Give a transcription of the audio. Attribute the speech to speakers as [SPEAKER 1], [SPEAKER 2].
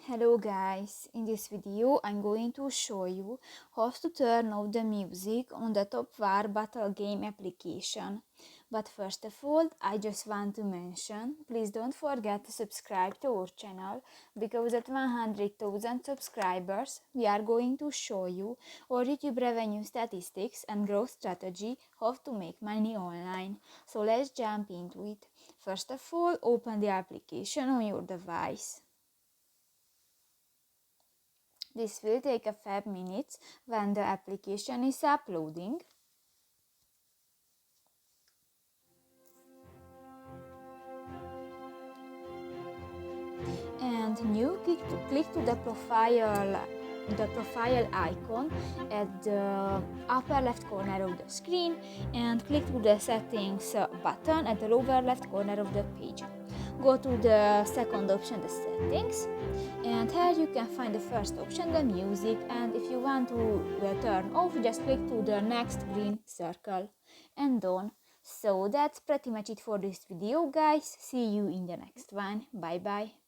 [SPEAKER 1] Hello guys, in this video I'm going to show you how to turn off the music on the Top War Battle Game application. But first of all, I just want to mention, please don't forget to subscribe to our channel, because at 100,000 subscribers we are going to show you our YouTube revenue statistics and growth strategy, how to make money online. So let's jump into it. First of all, open the application on your device. This will take a 5 minutes when the application is uploading. And you click to the profile icon at the upper left corner of the screen and click to the settings button at the lower left corner of the page. Go to the second option, the settings, and here you can find the first option, the music, and if you want to turn off, just click to the next green circle and done. So that's pretty much it for this video guys. See you in the next one. Bye bye.